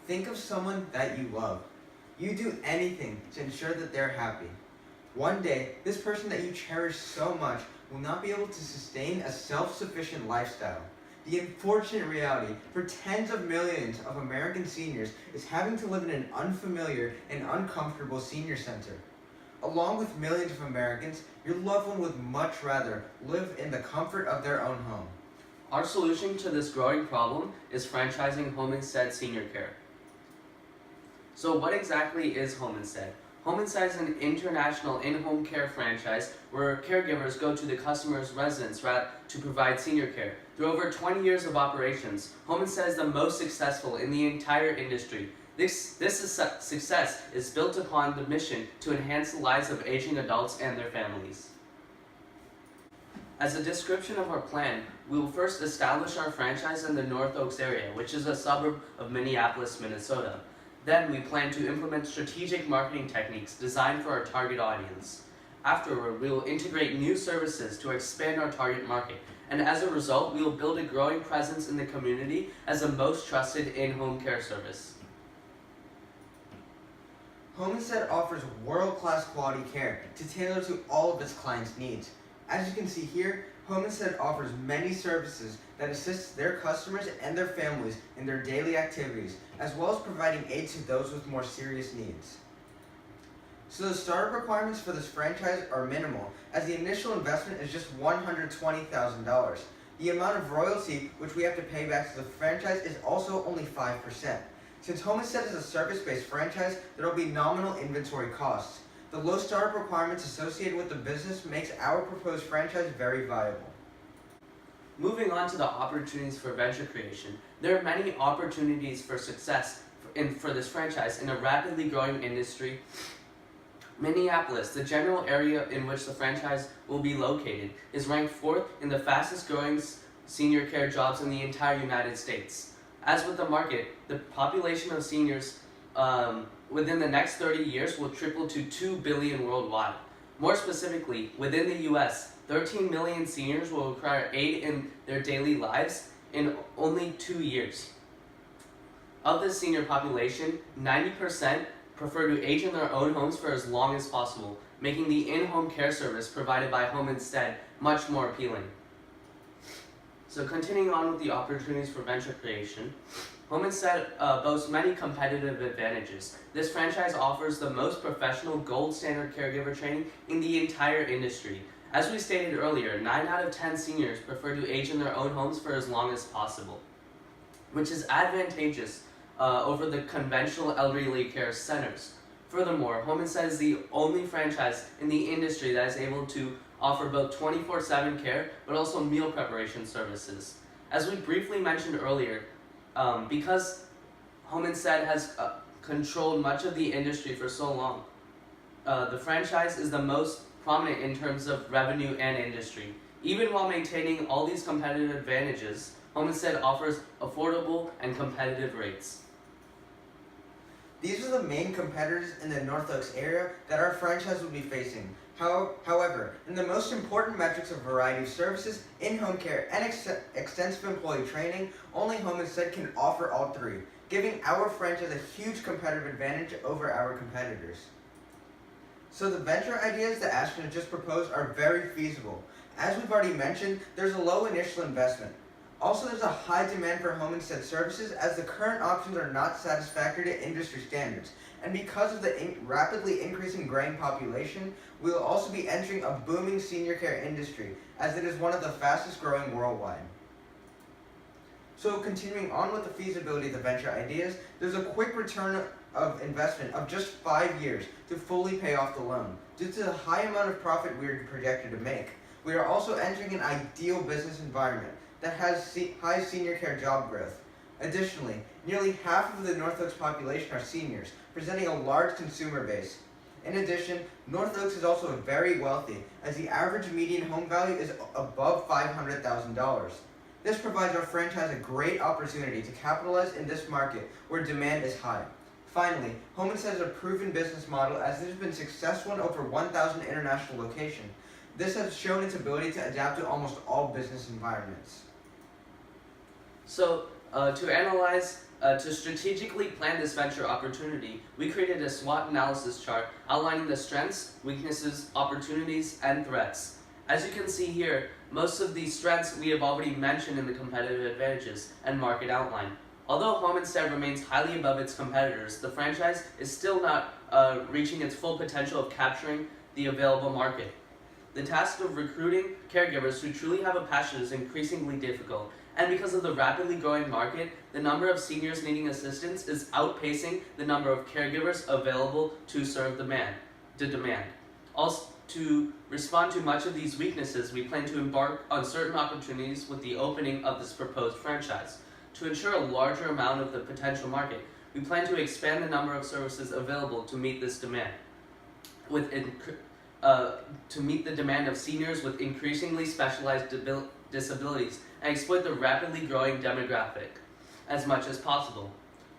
Think of someone that you love. You do anything to ensure that they're happy. One day, this person that you cherish so much will not be able to sustain a self-sufficient lifestyle. The unfortunate reality for tens of millions of American seniors is having to live in an unfamiliar and uncomfortable senior center. Along with millions of Americans, your loved one would much rather live in the comfort of their own home. Our solution to this growing problem is franchising Home Instead Senior Care. So what exactly is Home Instead? Home Instead is an international in-home care franchise where caregivers go to the customer's residence to provide senior care. Through over 20 years of operations, Home Instead is the most successful in the entire industry. This success is built upon the mission to enhance the lives of aging adults and their families. As a description of our plan, we will first establish our franchise in the North Oaks area, which is a suburb of Minneapolis, Minnesota. Then we plan to implement strategic marketing techniques designed for our target audience. Afterward, we will integrate new services to expand our target market, and as a result, we will build a growing presence in the community as the most trusted in-home care service. Home Instead offers world-class quality care to tailor to all of its clients' needs. As you can see here, Home Instead offers many services that assist their customers and their families in their daily activities, as well as providing aid to those with more serious needs. So the startup requirements for this franchise are minimal, as the initial investment is just $120,000. The amount of royalty which we have to pay back to the franchise is also only 5%. Since Home Instead is a service-based franchise, there will be nominal inventory costs. The low startup requirements associated with the business makes our proposed franchise very viable. Moving on to the opportunities for venture creation, there are many opportunities for success for this franchise in a rapidly growing industry. Minneapolis, the general area in which the franchise will be located, is ranked 4th in the fastest growing senior care jobs in the entire United States. As with the market, the population of seniors within the next 30 years will triple to 2 billion worldwide. More specifically, within the US, 13 million seniors will require aid in their daily lives in only 2 years. Of the senior population, 90% prefer to age in their own homes for as long as possible, making the in-home care service provided by Home Instead much more appealing. So continuing on with the opportunities for venture creation, Home Instead boasts many competitive advantages. This franchise offers the most professional gold standard caregiver training in the entire industry. As we stated earlier, 9 out of 10 seniors prefer to age in their own homes for as long as possible, which is advantageous over the conventional elderly care centers. Furthermore, Home Instead is the only franchise in the industry that is able to offer both 24/7 care but also meal preparation services. As we briefly mentioned earlier, because Home Instead has controlled much of the industry for so long, the franchise is the most prominent in terms of revenue and industry. Even while maintaining all these competitive advantages, Home Instead offers affordable and competitive rates. These are the main competitors in the North Oaks area that our franchise will be facing. However, in the most important metrics of variety of services, in-home care, and extensive employee training, only Home Instead can offer all three, giving our franchise a huge competitive advantage over our competitors. So the venture ideas that Ashton has just proposed are very feasible. As we've already mentioned, there's a low initial investment. Also, there's a high demand for Home Instead services as the current options are not satisfactory to industry standards. And because of the rapidly increasing graying population, we will also be entering a booming senior care industry, as it is one of the fastest growing worldwide. So continuing on with the feasibility of the venture ideas, there's a quick return of investment of just 5 years to fully pay off the loan, due to the high amount of profit we are projected to make. We are also entering an ideal business environment that has high senior care job growth. Additionally, nearly half of the North Oaks population are seniors, presenting a large consumer base. In addition, North Oaks is also very wealthy, as the average median home value is above $500,000. This provides our franchise a great opportunity to capitalize in this market where demand is high. Finally, Home Instead is a proven business model, as it has been successful in over 1,000 international locations. This has shown its ability to adapt to almost all business environments. So, to analyze To strategically plan this venture opportunity, we created a SWOT analysis chart outlining the strengths, weaknesses, opportunities, and threats. As you can see here, most of these strengths we have already mentioned in the competitive advantages and market outline. Although Home Instead remains highly above its competitors, the franchise is still not reaching its full potential of capturing the available market. The task of recruiting caregivers who truly have a passion is increasingly difficult, and because of the rapidly growing market, the number of seniors needing assistance is outpacing the number of caregivers available to serve the demand. Also, to respond to much of these weaknesses, we plan to embark on certain opportunities with the opening of this proposed franchise. To ensure a larger amount of the potential market, we plan to expand the number of services available to meet this demand. To meet the demand of seniors with increasingly specialized disabilities and exploit the rapidly growing demographic as much as possible.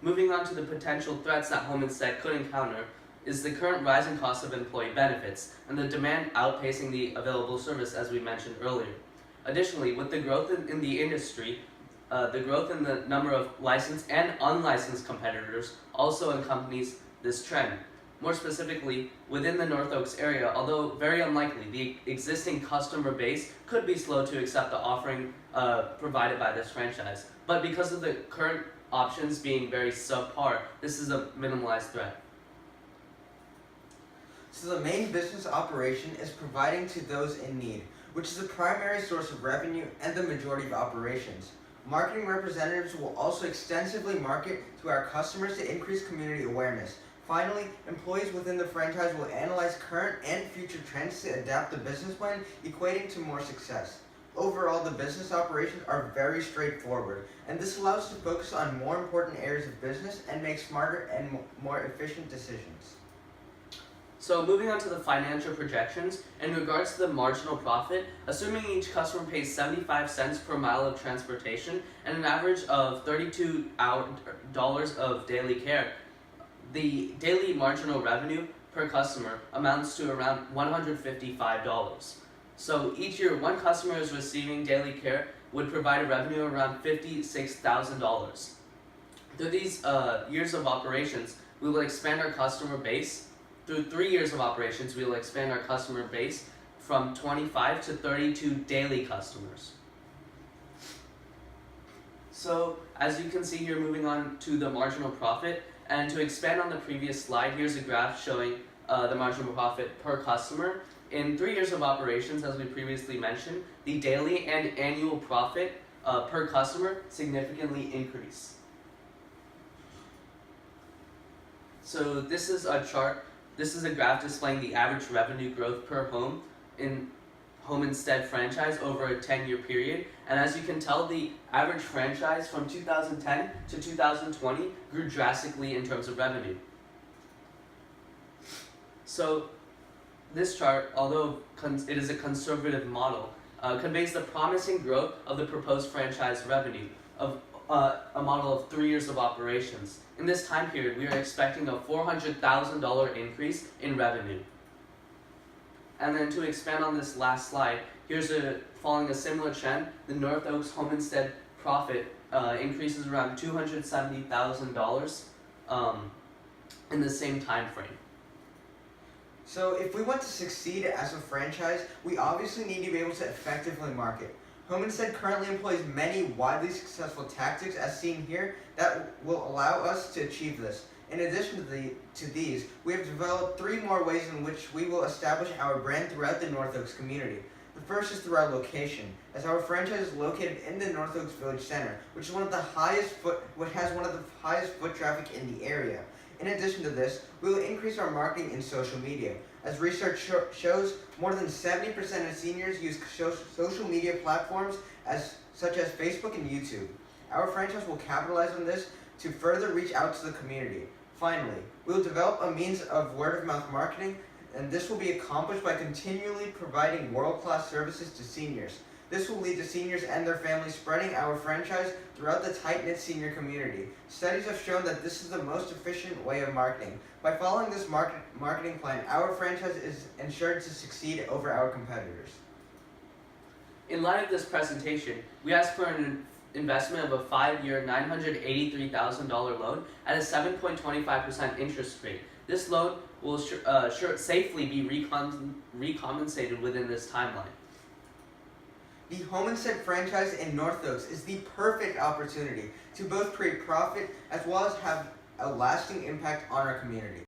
Moving on to the potential threats that Home Instead could encounter is the current rising cost of employee benefits and the demand outpacing the available service, as we mentioned earlier. Additionally, with the growth in the industry, the growth in the number of licensed and unlicensed competitors also accompanies this trend. More specifically, within the North Oaks area, although very unlikely, the existing customer base could be slow to accept the offering provided by this franchise. But because of the current options being very subpar, this is a minimalized threat. So the main business operation is providing to those in need, which is the primary source of revenue and the majority of operations. Marketing representatives will also extensively market to our customers to increase community awareness. Finally, employees within the franchise will analyze current and future trends to adapt the business plan, equating to more success. Overall, the business operations are very straightforward, and this allows us to focus on more important areas of business and make smarter and more efficient decisions. So moving on to the financial projections, in regards to the marginal profit, assuming each customer pays 75 cents per mile of transportation and an average of $32 of daily care, the daily marginal revenue per customer amounts to around $155. So each year, one customer is receiving daily care would provide a revenue around $56,000. Through these years of operations, we will expand our customer base. Through 3 years of operations, we will expand our customer base from 25 to 32 daily customers. So, as you can see here, moving on to the marginal profit, and to expand on the previous slide, here's a graph showing the marginal profit per customer. In 3 years of operations, as we previously mentioned, the daily and annual profit per customer significantly increase. So this is a chart. This is a graph displaying the average revenue growth per home in Home Instead franchise over a 10-year period. And as you can tell, the average franchise from 2010 to 2020 grew drastically in terms of revenue. So this chart, although it is a conservative model, conveys the promising growth of the proposed franchise revenue of a model of 3 years of operations. In this time period, we are expecting a $400,000 increase in revenue. And then to expand on this last slide, following a similar trend, the North Oaks Home Instead profit increases around $270,000 in the same time frame. So if we want to succeed as a franchise, we obviously need to be able to effectively market. Home Instead currently employs many widely successful tactics, as seen here, that will allow us to achieve this. In addition to these, we have developed 3 more ways in which we will establish our brand throughout the North Oaks community. The first is through our location, as our franchise is located in the North Oaks Village Center, which has one of the highest foot traffic in the area. In addition to this, we will increase our marketing in social media. As research shows, more than 70% of seniors use social media platforms such as Facebook and YouTube. Our franchise will capitalize on this to further reach out to the community. Finally, we will develop a means of word-of-mouth marketing, and this will be accomplished by continually providing world-class services to seniors. This will lead to seniors and their families spreading our franchise throughout the tight-knit senior community. Studies have shown that this is the most efficient way of marketing. By following this marketing plan, our franchise is ensured to succeed over our competitors. In light of this presentation, we ask for an investment of a 5-year, $983,000 loan at a 7.25% interest rate. This loan will safely be recompensated within this timeline. The Homestead franchise in North Oaks is the perfect opportunity to both create profit as well as have a lasting impact on our community.